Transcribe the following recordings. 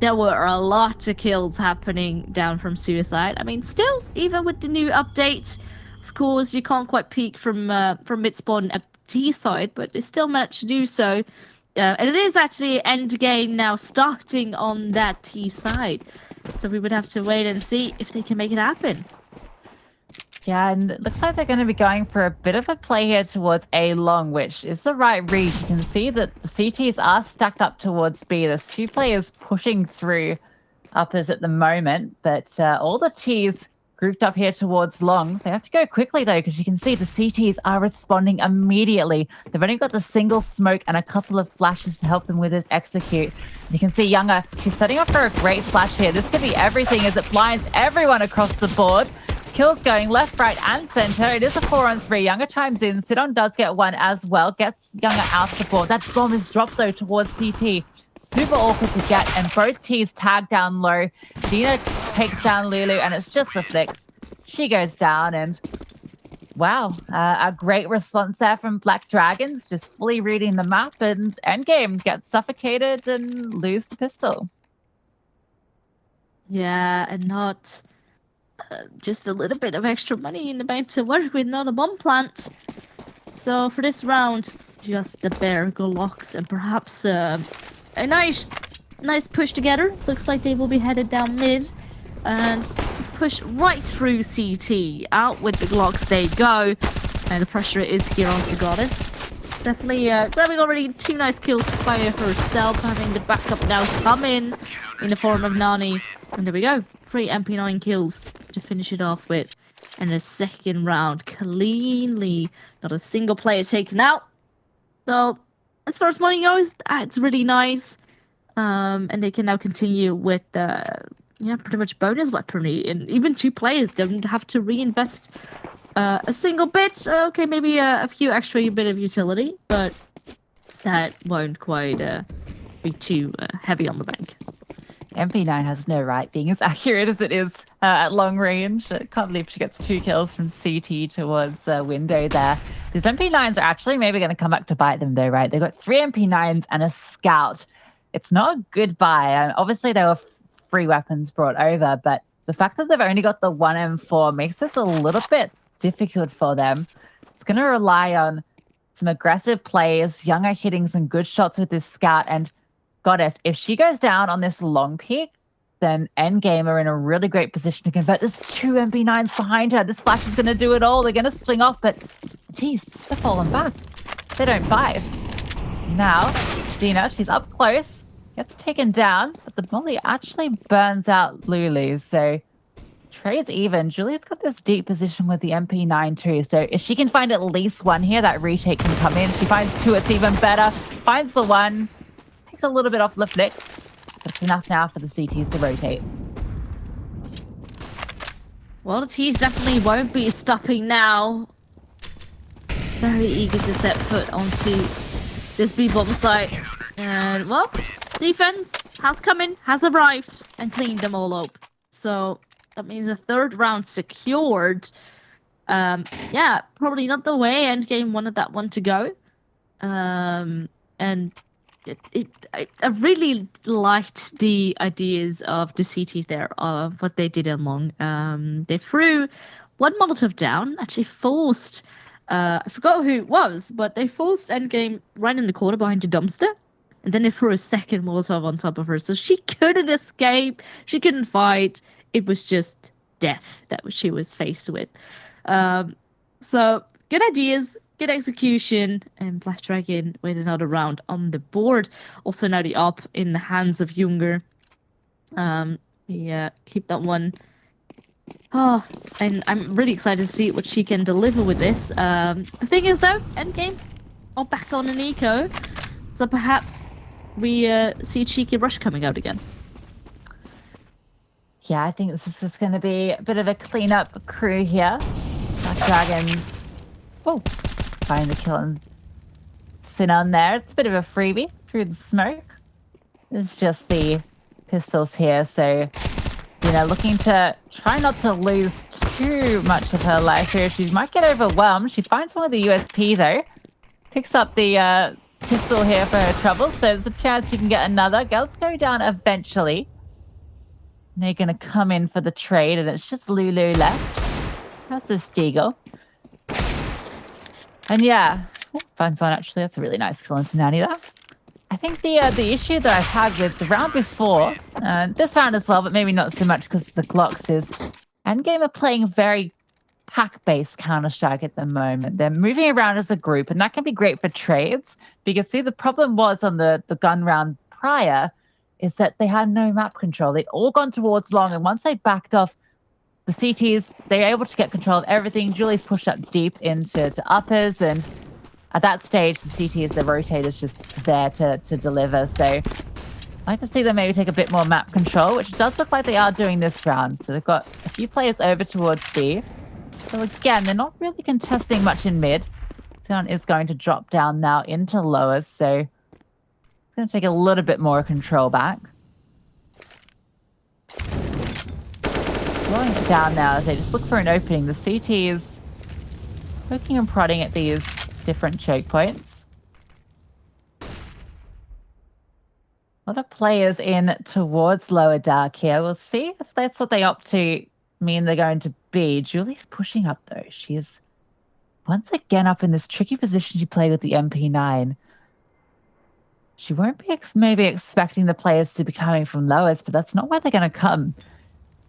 there were a lot of kills happening down from Suicide. I mean, still, even with the new update, of course, you can't quite peek from mid spawn at T side, but they still managed to do so. And it is actually end game now starting on that T side. So we would have to wait and see if they can make it happen. Yeah, and it looks like they're going to be going for a bit of a play here towards A long, which is the right read. You can see that the CTs are stacked up towards B. There's two players pushing through uppers at the moment, but all the Ts grouped up here towards long. They have to go quickly, though, because you can see the CTs are responding immediately. They've only got the single smoke and a couple of flashes to help them with this execute. You can see Younger, she's setting up for a great flash here. This could be everything as it blinds everyone across the board. Kills going left, right, and center. It is a 4-on-3. Younger chimes in. Sidon does get one as well. Gets Younger out the board. That bomb is dropped, though, towards CT. Super awkward to get, and both T's tag down low. Dina takes down Lulu, and it's just the flicks. She goes down, and wow, a great response there from Black Dragons, just fully reading the map, and EndGame gets suffocated and lose the pistol. Yeah, and not just a little bit of extra money in the bank to work with, not a bomb plant. So for this round, just the bare Glocks and perhaps a nice push together. Looks like they will be headed down mid and push right through CT. Out with the Glocks they go, and the pressure is here onto Goddess. Definitely grabbing already 2 nice kills by herself, having the backup now come in the form of Nani. And there we go, 3 MP9 kills to finish it off with. And the second round cleanly, not a single player taken out. So as far as money goes, it's really nice. And they can now continue with pretty much bonus weaponry, and even 2 players don't have to reinvest a single bit. Okay, maybe a few extra bit of utility, but that won't quite be too heavy on the bank. MP9 has no right being as accurate as it is at long range. I can't believe she gets 2 kills from CT towards window there. These MP9s are actually maybe going to come back to bite them, though, right? They've got 3 MP9s and a scout. It's not a good buy. Obviously, there were free weapons brought over, but the fact that they've only got the 1 M4 makes this a little bit difficult for them. It's going to rely on some aggressive plays, Younger hitting some good shots with this scout, and Goddess, if she goes down on this long peak, then EndGame are in a really great position to convert. There's 2 MP9s behind her. This flash is going to do it all. They're going to swing off, but geez, they're falling back. They don't bite. Now, Dina, she's up close, gets taken down, but the molly actually burns out Lulu, so trades even. Julia's got this deep position with the MP9 too, so if she can find at least 1 here, that retake can come in. She finds 2, it's even better. Finds the 1. A little bit off the flicks, but it's enough now for the CTs to rotate. Well, the T's definitely won't be stopping now. Very eager to set foot onto this B-bomb site. And, well, defense has arrived and cleaned them all up. So that means a 3rd round secured. Yeah, probably not the way EndGame wanted that one to go. And I really liked the ideas of the CTs there, of what they did in long. They threw 1 Molotov down, actually forced, I forgot who it was, but they forced EndGame right in the corner behind the dumpster, and then they threw a 2nd Molotov on top of her, so she couldn't escape, she couldn't fight, it was just death that she was faced with. So, good ideas. Good execution, and Black Dragon with another round on the board. Also now the up in the hands of Younger. Yeah, keep that one. Oh, and I'm really excited to see what she can deliver with this. The thing is though, EndGame are back on an eco, so perhaps we see a cheeky rush coming out again. Yeah, I think this is just going to be a bit of a cleanup crew here. Black Dragons. Oh. Find the kill and sit on there. It's a bit of a freebie through the smoke. It's just the pistols here, so looking to try not to lose too much of her life here. She might get overwhelmed. She finds one of the USP though. Picks up the pistol here for her trouble, so there's a chance she can get another. Girls go down eventually. And they're going to come in for the trade, and it's just Lulu left. How's this Deagle? And yeah, finds one actually. That's a really nice kill into Nanny there. I think the issue that I've had with the round before, this round as well, but maybe not so much because of the Glocks, is EndGame are playing very hack-based Counter-Strike at the moment. They're moving around as a group, and that can be great for trades. But you can see the problem was on the gun round prior is that they had no map control. They'd all gone towards long, and once they backed off the CTs, they were able to get control of everything. Julie's pushed up deep into uppers, and at that stage, the CTs, the rotators, just there to deliver. So I'd like to see them maybe take a bit more map control, which does look like they are doing this round. So they've got a few players over towards B. So again, they're not really contesting much in mid. Sound is going to drop down now into lowers, so it's going to take a little bit more control back. Slowing it down now as they just look for an opening. The CT is poking and prodding at these different choke points. A lot of players in towards lower dark here. We'll see if that's what they opt to mean they're going to be. Julie's pushing up though. She's once again up in this tricky position she played with the MP9. She won't be maybe expecting the players to be coming from lowers, but that's not where they're going to come.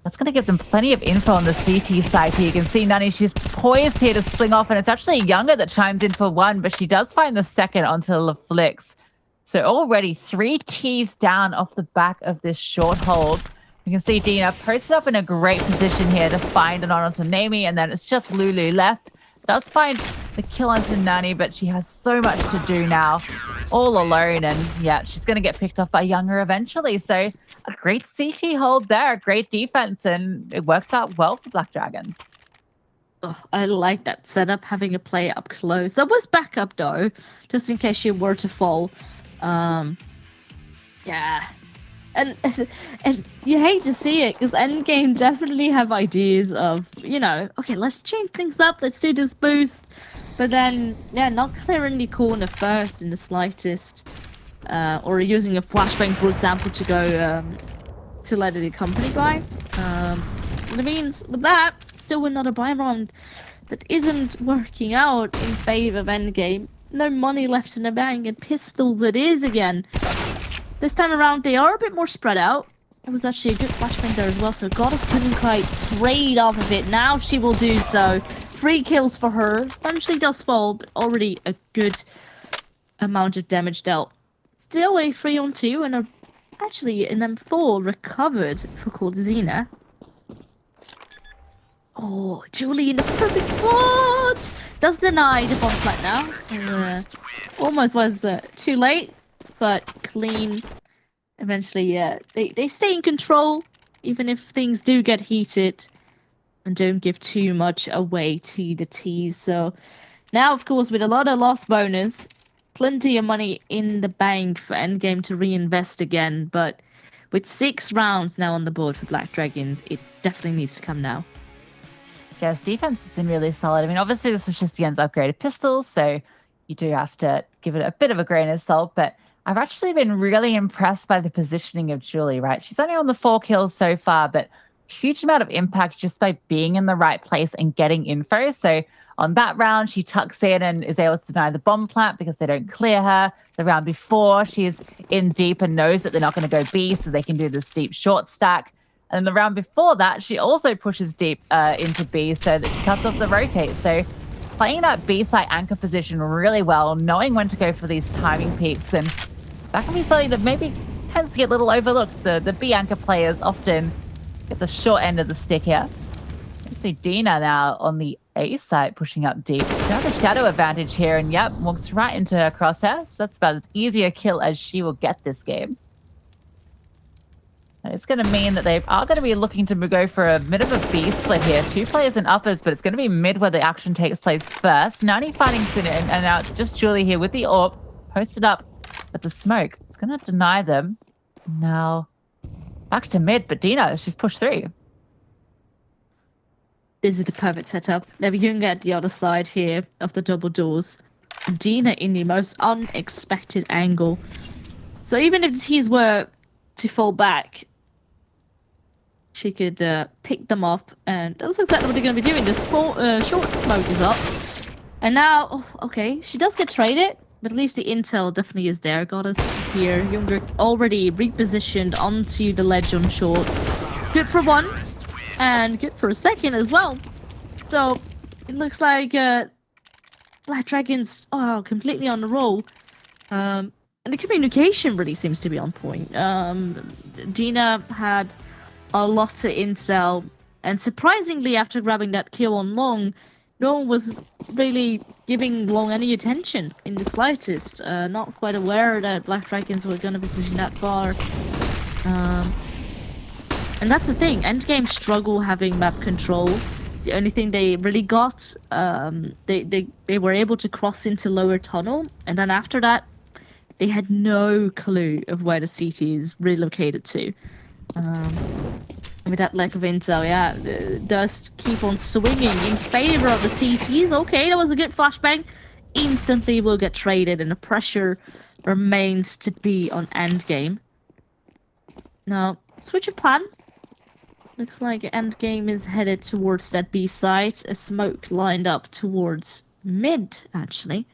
That's going to give them plenty of info on the CT side here. You can see Nani, she's poised here to swing off, and it's actually Younger that chimes in for one, but she does find the second onto LaFlix. So already 3 Ts down off the back of this short hold. You can see Dina posted up in a great position here to find an onto Nami, and then it's just Lulu left. Does find the kill onto Nani, but she has so much to do now, all alone, and yeah, she's going to get picked off by Younger eventually. So a great CT hold there, great defense, and it works out well for Black Dragons. Oh, I like that setup, having a player up close. That was backup though, just in case she were to fall. Yeah. And you hate to see it, because EndGame definitely have ideas of, you know, okay, let's change things up, let's do this boost. But then, yeah, not clearing the corner first in the slightest. Or using a flashbang, for example, to go to let it accompany by. That means with that, still another buy round that isn't working out in favor of EndGame. No money left in the bank, and pistols it is again. This time around, they are a bit more spread out. It was actually a good flashbang there as well, so Goddess couldn't quite trade off of it. Now she will do so. 3 kills for her. Eventually does fall, but already a good amount of damage dealt. Still a 3-on-2, and actually an M4 recovered for Cordzina. Oh, Julie in the perfect spot! Does deny the bomb plant now. Almost was too late, but clean. Eventually, yeah, they stay in control, even if things do get heated, and don't give too much away to the T's. So now, of course, with a lot of loss bonus, plenty of money in the bank for EndGame to reinvest again, but with 6 rounds now on the board for Black Dragons, it definitely needs to come now. Yes, defense has been really solid. I mean, obviously this was just against upgraded pistols, so you do have to give it a bit of a grain of salt, but I've actually been really impressed by the positioning of Julie, right? She's only on the 4 kills so far, but huge amount of impact just by being in the right place and getting info. So on that round, she tucks in and is able to deny the bomb plant because they don't clear her. The round before, she's in deep and knows that they're not going to go B, so they can do this deep short stack. And the round before that, she also pushes deep into B so that she cuts off the rotate. So playing that B site anchor position really well, knowing when to go for these timing peaks, and that can be something that maybe tends to get a little overlooked. The B anchor players often get the short end of the stick here. You see Dina now on the A site pushing up deep. She's got the shadow advantage here, and yep, walks right into her crosshair. So that's about as easy a kill as she will get this game. And it's going to mean that they are going to be looking to go for a bit of a B split here. 2 players in uppers, but it's going to be mid where the action takes place first. Nani fighting Sin, and now it's just Julie here with the AWP, posted up at the smoke. It's going to deny them. Now, back to mid, but Dina, she's pushed through. This is the perfect setup. Now you can get the other side here of the double doors. Dina in the most unexpected angle. So even if the T's were to fall back, she could pick them up, and that's exactly what they're going to be doing. The short smoke is up. And now, okay, she does get traded, but at least the intel definitely is there. Goddess here, Younger already repositioned onto the ledge on short. Good for one, and good for a second as well. So, it looks like Black Dragon's completely on the roll. And the communication really seems to be on point. Dina had a lot of intel, and surprisingly, after grabbing that kill on Long, no one was really giving Long any attention in the slightest. Not quite aware that Black Dragons were going to be pushing that far. And that's the thing, EndGame struggle having map control. The only thing they really got, they were able to cross into lower tunnel, and then after that, they had no clue of where the city is relocated to. With that lack of intel, yeah, Dust keep on swinging in favor of the CTs. Okay, that was a good flashbang. Instantly will get traded, and the pressure remains to be on EndGame. Now, switch of plan. Looks like EndGame is headed towards that B site. A smoke lined up towards mid, actually.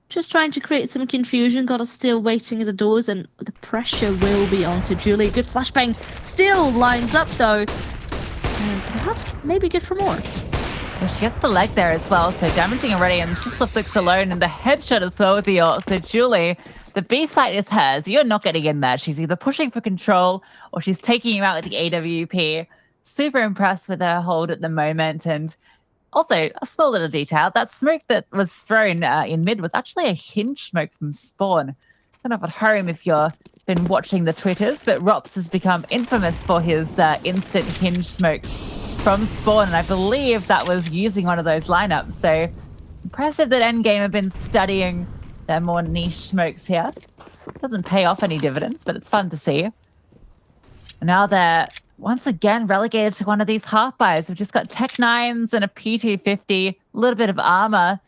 Just trying to create some confusion. Got us still waiting at the doors, and the pressure will be onto Julie. Good flashbang. Still lines up, though. And perhaps maybe good for more. Yeah, she gets the leg there as well, so damaging already, and Sister flicks alone, and the headshot as well with the ult. So Julie, the B site is hers. You're not getting in there. She's either pushing for control or she's taking you out with the AWP. Super impressed with her hold at the moment, and also, a small little detail, that smoke that was thrown in mid was actually a hinge smoke from Spawn. I don't know if at home if you've been watching the Twitters, but Rops has become infamous for his instant hinge smokes from Spawn, and I believe that was using one of those lineups. So impressive that EndGame have been studying their more niche smokes here. Doesn't pay off any dividends, but it's fun to see. And now they're once again relegated to one of these half buys. We've just got Tech 9s and a P250, a little bit of armor,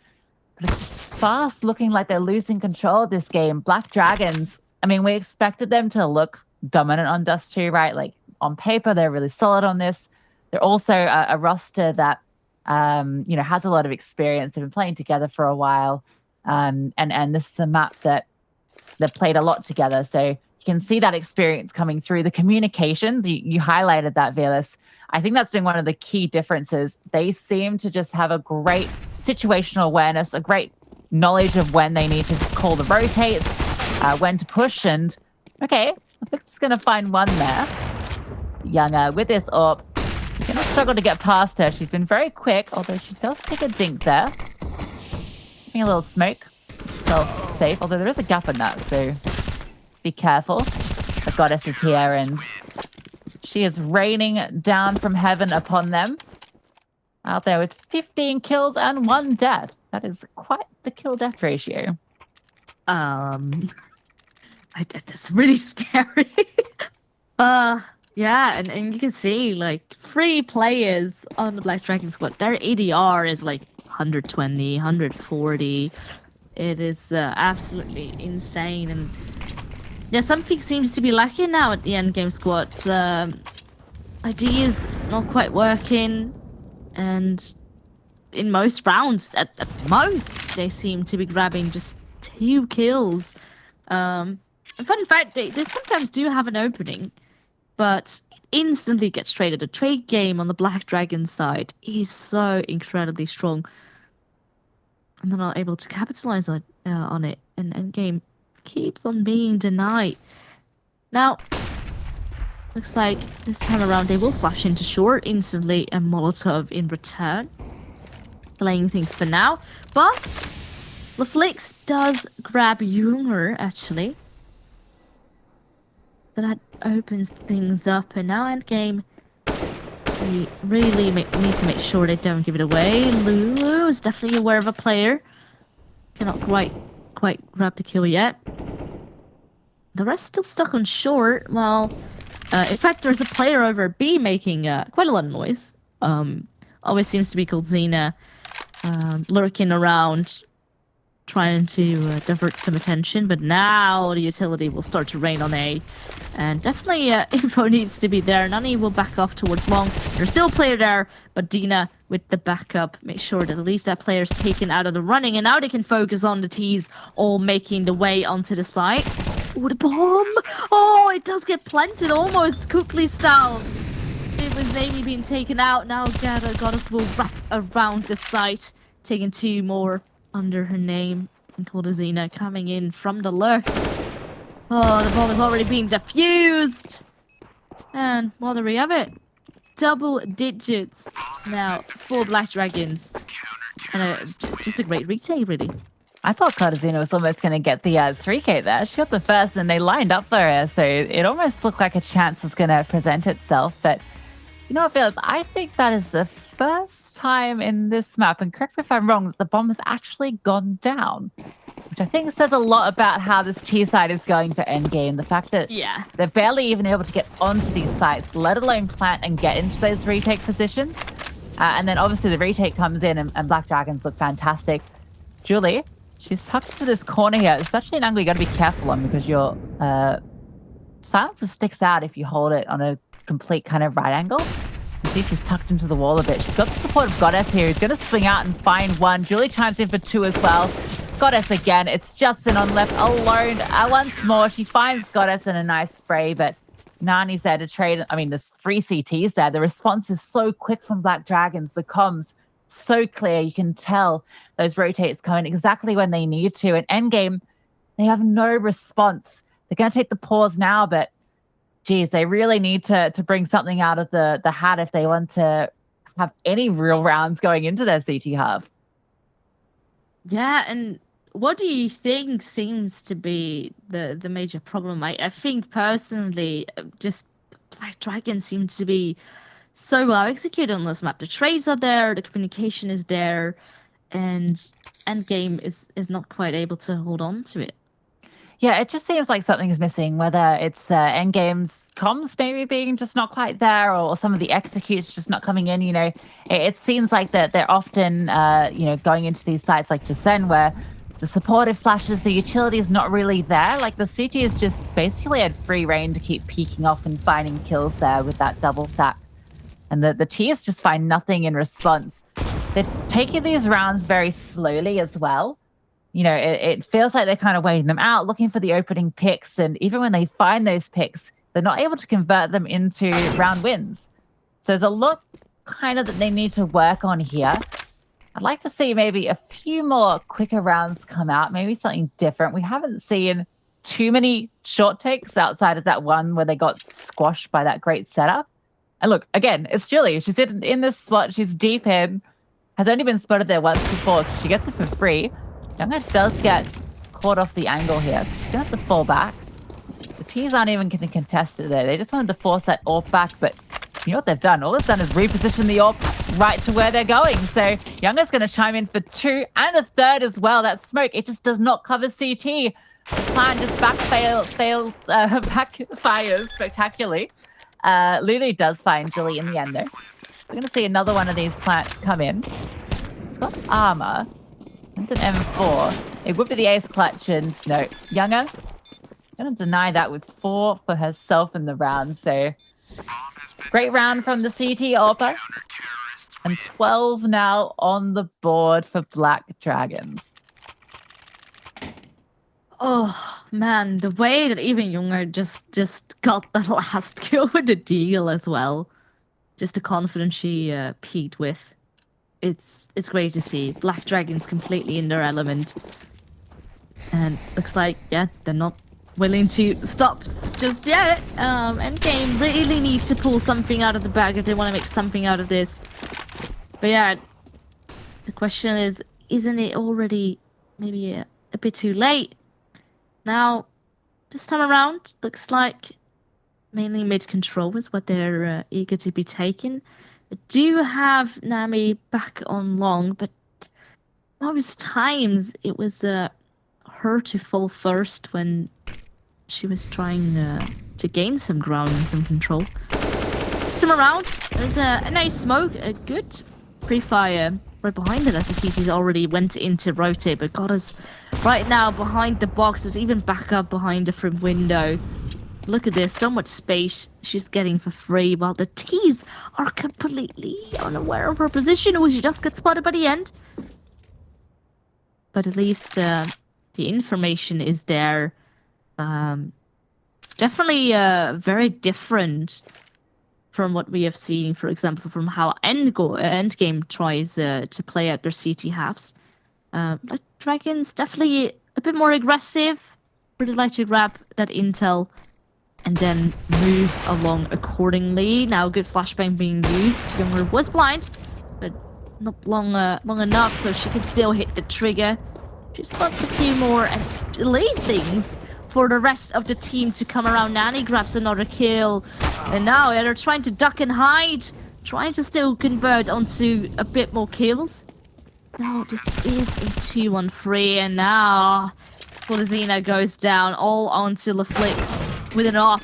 but it's fast looking like they're losing control of this game. Black Dragons, I mean, we expected them to look dominant on Dust2, right? Like, on paper, they're really solid on this. They're also a roster that, has a lot of experience. They've been playing together for a while. And this is a map that they've played a lot together. So you can see that experience coming through. The communications, you highlighted that, Velas. I think that's been one of the key differences. They seem to just have a great situational awareness, a great knowledge of when they need to call the rotates, when to push, and okay, I think it's going to find one there. Younger with this AWP. You're going to struggle to get past her. She's been very quick, although she does take a dink there. Getting a little smoke. Self-safe, although there is a gap in that, so just be careful. The Goddess is here, and she is raining down from heaven upon them. Out there with 15 kills and 1 death. That is quite the kill-death ratio. That's really scary. Yeah, and you can see, like, 3 players on the Black Dragon squad. Their ADR is, like, 120, 140. It is absolutely insane. And yeah, something seems to be lacking now at the EndGame squad. ID is not quite working. And in most rounds, at most, they seem to be grabbing just 2 kills. Fun fact, they sometimes do have an opening, but it instantly gets traded. The trade game on the Black Dragon side is so incredibly strong. And they're not able to capitalize on it. And EndGame keeps on being denied. Now, looks like this time around they will flash into short instantly, and Molotov in return. Playing things for now. But LaFlix does grab Junger, actually. So that opens things up. And now EndGame, we really need to make sure they don't give it away. Lulu is definitely aware of a player. Cannot quite grab the kill yet. The rest still stuck on short. Well, in fact, there's a player over B making quite a lot of noise. Always seems to be called Xena, lurking around trying to divert some attention, but now the utility will start to rain on A. And definitely info needs to be there. Nani will back off towards long. There's still a player there, but Dina with the backup make sure that at least that player's taken out of the running, and now they can focus on the T's all making the way onto the side. Oh, the bomb! Oh, it does get planted almost Cookley style. It was Amy being taken out. Now Goddess will wrap around the site, taking 2 more under her name. And Cordazina coming in from the lurk. Oh, the bomb is already being defused. And well, there we have it. Double digits now for Black Dragons. And just a great retake, really. I thought Cardazina was almost going to get the 3K there. She got the first and they lined up for her. So it almost looked like a chance was going to present itself. But you know what, Felix? I think that is the first time in this map, and correct me if I'm wrong, that the bomb has actually gone down. Which I think says a lot about how this T side is going for endgame. The fact that they're barely even able to get onto these sites, let alone plant and get into those retake positions. And then obviously the retake comes in and Black Dragons look fantastic. Julie, she's tucked into this corner here. It's actually an angle you got to be careful on because your silencer sticks out if you hold it on a complete kind of right angle. You see she's tucked into the wall a bit. She's got the support of Goddess here. He's going to swing out and find 1. Julie chimes in for 2 as well. Goddess again. It's Justin on left alone. Once more, she finds Goddess in a nice spray, but Nani's there to trade. I mean, there's 3 CTs there. The response is so quick from Black Dragons. The comms so clear. You can tell those rotates coming exactly when they need to. And endgame, they have no response. They're going to take the pause now, but geez, they really need to bring something out of the hat if they want to have any real rounds going into their CT half. Yeah, and what do you think seems to be the major problem? I think personally, just Black Dragon seems to be so well executed on this map. The trades are there, the communication is there, and endgame is not quite able to hold on to it. Yeah, it just seems like something is missing, whether it's endgame's comms maybe being just not quite there or some of the executes just not coming in. You know, it seems like that they're often, going into these sites like Descend where the supportive flashes, the utility is not really there. Like the CT is just basically had free reign to keep peeking off and finding kills there with that double sack. And the Tiers just find nothing in response. They're taking these rounds very slowly as well. You know, it feels like they're kind of waiting them out, looking for the opening picks. And even when they find those picks, they're not able to convert them into round wins. So there's a lot kind of that they need to work on here. I'd like to see maybe a few more quicker rounds come out, maybe something different. We haven't seen too many short takes outside of that one where they got squashed by that great setup. And look, again, it's Julie. She's in this spot. She's deep in. Has only been spotted there once before, so she gets it for free. Younger does get caught off the angle here, so she's going to have to fall back. The T's aren't even going to contest it there. They just wanted to force that AWP back, but you know what they've done? All they've done is reposition the AWP right to where they're going. So Younger's going to chime in for 2 and a 3rd as well. That smoke, it just does not cover CT. The plan just backfires spectacularly. Lulu does find Julie in the end, though. We're going to see another one of these plants come in. It's got armor. It's an M4. It would be the ace clutch, and no, Younger going to deny that with 4 for herself in the round. So great round from the CT AWPer. And 12 now on the board for Black Dragons. Oh man, the way that even Younger just got the last kill with the deal as well. Just the confidence she peaked with. It's great to see. Black Dragons completely in their element. And looks like, yeah, they're not willing to stop just yet. Endgame really needs to pull something out of the bag if they want to make something out of this. But yeah, the question is, isn't it already maybe a bit too late? Now, this time around, looks like mainly mid-control is what they're eager to be taking. I do have Nami back on long, but most times it was her to fall first when she was trying to gain some ground and some control. This time around, there's a nice smoke, a good pre-fire right behind it as the CTs already went into rotate, but Goddess right now behind the box. There's even backup behind her from window. Look at this, so much space she's getting for free, while the T's are completely unaware of her position, or she just gets spotted by the end. But at least the information is there. Definitely very different from what we have seen, for example, from how EndGame tries to play out their CT halves. Like Dragons, definitely a bit more aggressive. Really like to grab that intel and then move along accordingly. Now, good flashbang being used. Younger was blind, but not long enough, so she can still hit the trigger. She spots a few more and delayed things for the rest of the team to come around. Nani grabs another kill, and now they're trying to duck and hide, trying to still convert onto a bit more kills. No, this is a 2-1-3, and now Polizina goes down all onto the flips with an off.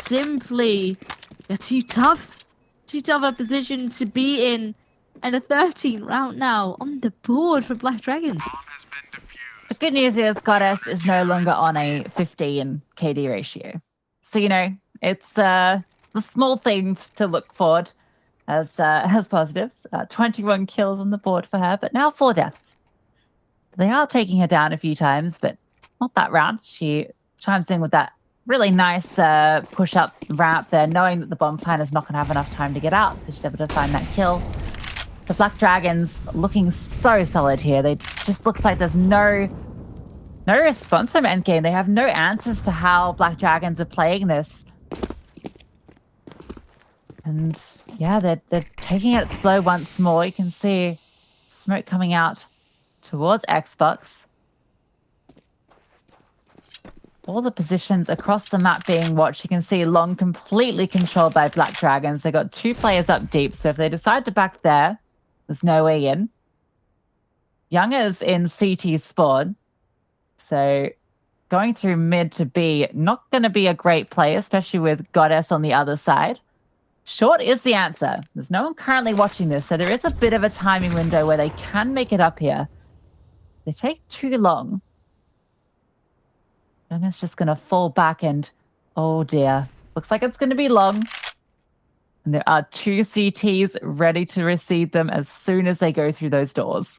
Simply too tough a position to be in, and a 13 round now on the board for Black Dragons. The good news is Goddess is no longer on a 15 KD ratio. So, it's the small things to look forward as positives. 21 kills on the board for her, but now 4 deaths. They are taking her down a few times, but not that round. She chimes in with that really nice push-up ramp there, knowing that the bomb plan is not going to have enough time to get out, so she's able to find that kill. The Black Dragons looking so solid here. They just looks like there's no response from EndGame. They have no answers to how Black Dragons are playing this. And yeah, they're taking it slow once more. You can see smoke coming out towards Xbox. All the positions across the map being watched. You can see Long completely controlled by Black Dragons. They got 2 players up deep, so if they decide to back there, there's no way in. Younger's in CT spawn, so going through mid to B, not going to be a great play, especially with Goddess on the other side. Short is the answer. There's no one currently watching this, so there is a bit of a timing window where they can make it up here. They take too long. Younger's just going to fall back and, oh dear, looks like it's going to be Long. And there are 2 CTs ready to receive them as soon as they go through those doors.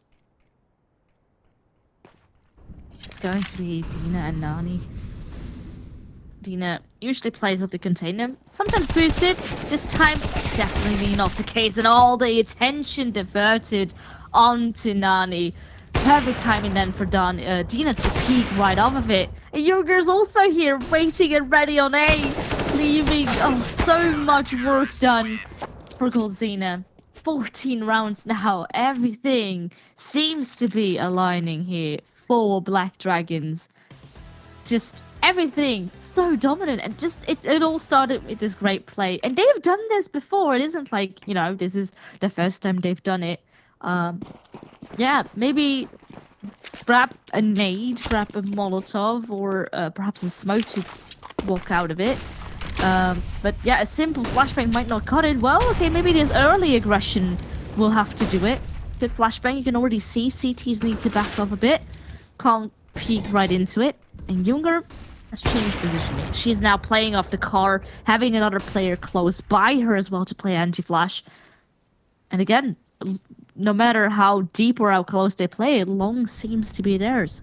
It's going to be Dina and Nani. Dina usually plays up the container, sometimes boosted. This time, definitely not the case, and all the attention diverted onto Nani. Perfect timing then for Dina to peek right off of it. And Yoger's also here, waiting and ready on A, leaving so much work done for Goldzina. 14 rounds now. Everything seems to be aligning here for Black Dragons. Just everything so dominant, and just it all started with this great play. And they've done this before. It isn't like, this is the first time they've done it. Yeah, maybe grab a nade, grab a Molotov, or perhaps a smoke to walk out of it. But yeah, a simple flashbang might not cut it. Well, okay, maybe this early aggression will have to do it. Good flashbang, you can already see CTs need to back off a bit. Can't peek right into it. And Younger has changed positioning. She's now playing off the car, having another player close by her as well to play anti-flash. And again, no matter how deep or how close they play, Long seems to be theirs.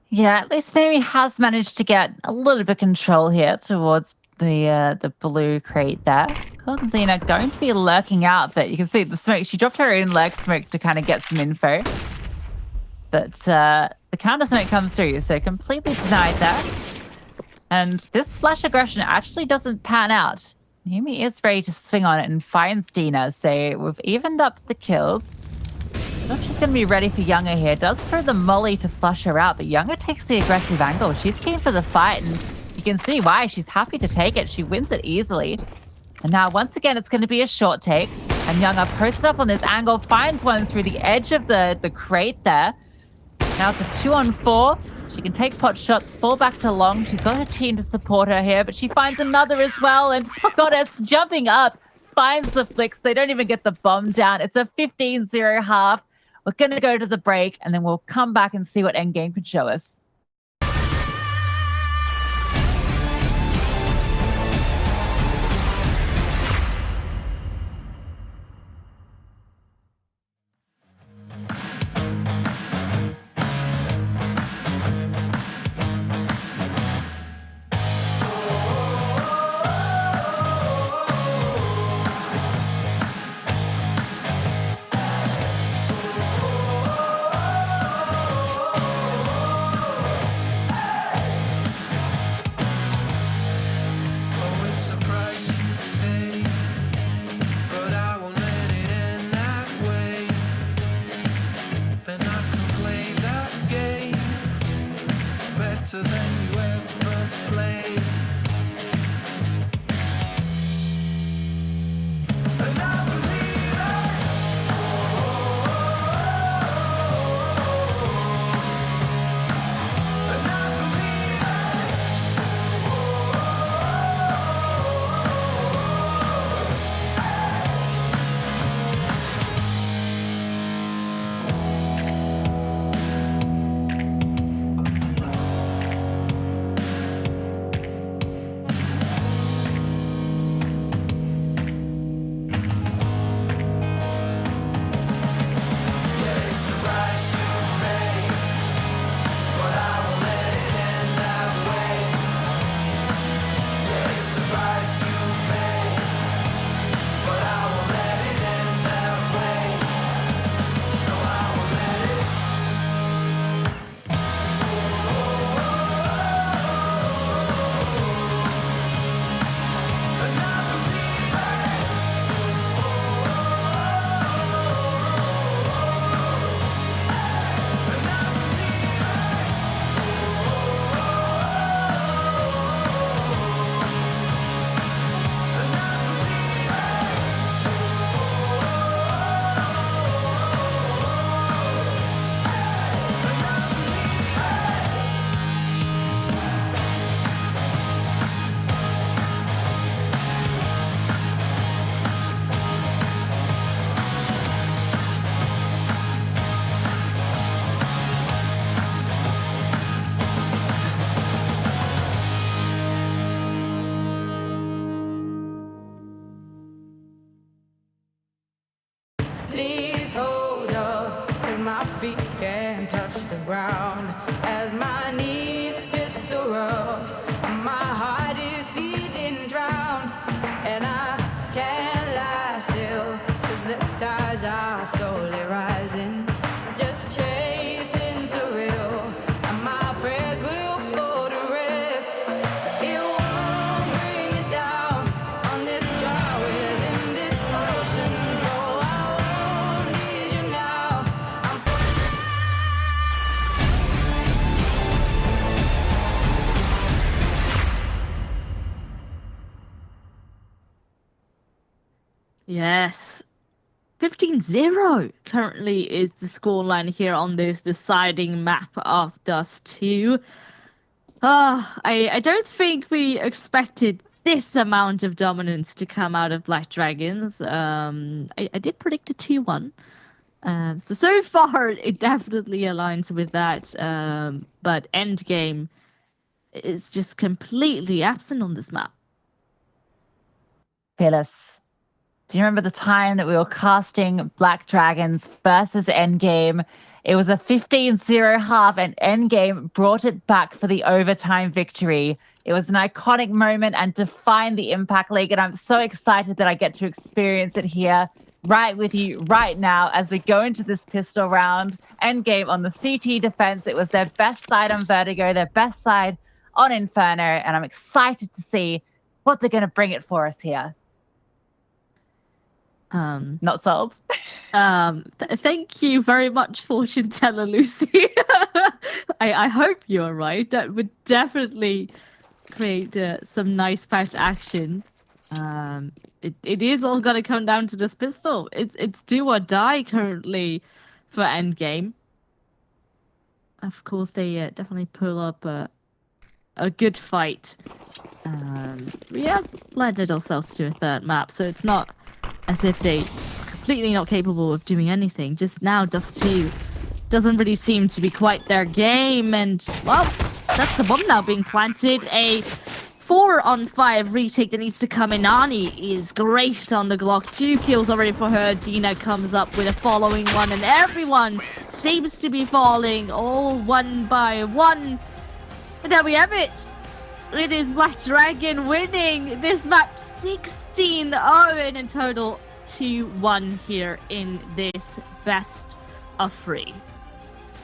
Yeah, at least Naomi has managed to get a little bit of control here towards the blue crate there. Goldzina going to be lurking out, but you can see the smoke. She dropped her own lurk smoke to kind of get some info. But the counter smoke comes through, so completely denied that. And this flash aggression actually doesn't pan out. Naomi is ready to swing on it and finds Dina, so we've evened up the kills. I don't know if she's going to be ready for Younger here. Does throw the molly to flush her out, but Younger takes the aggressive angle. She's keen for the fight, and you can see why. She's happy to take it. She wins it easily. And now, once again, it's going to be a short take. And Younger posted up on this angle, finds one through the edge of the crate there. Now it's a 2-on-4. She can take pot shots, fall back to Long. She's got her team to support her here, but she finds another as well. And Goddess jumping up, finds the flicks. They don't even get the bomb down. It's a 15-0 half. We're going to go to the break, and then we'll come back and see what EndGame could show us. Please hold up, as my feet can't touch the ground. As my knees hit the rough, my heart is feeling drowned. And I can't lie still, cause the tides are slowly rising. Just chasing surreal, and my prayers will fall to rest. It won't bring me down on this jar within this ocean. No, I won't need you now. I'm Yes. 15-0 currently is the scoreline here on this deciding map of Dust2. I don't think we expected this amount of dominance to come out of Black Dragons. I did predict a 2-1. So far, it definitely aligns with that. But EndGame is just completely absent on this map. Fearless. Do you remember the time that we were casting Black Dragons versus EndGame? It was a 15-0 half, and EndGame brought it back for the overtime victory. It was an iconic moment and defined the Impact League, and I'm so excited that I get to experience it here right with you right now as we go into this pistol round. EndGame on the CT defense. It was their best side on Vertigo, their best side on Inferno, and I'm excited to see what they're going to bring it for us here. Not sold. Thank you very much, fortune teller Lucy. I hope you're right. That would definitely create some nice fight action. It is all gonna come down to this pistol. It's do or die currently for EndGame. Of course, they definitely pull up a good fight. We have landed ourselves to a third map, so it's not as if they completely not capable of doing anything. Just now, Dust2 doesn't really seem to be quite their game, and well, that's the bomb now being planted. A 4-on-5 retake that needs to come in. Nani is great on the Glock. 2 kills already for her. Dina comes up with a following one, and everyone seems to be falling all one by one. And there we have it. It is Black Dragon winning this map 16-0 in total, 2-1 here in this best of 3.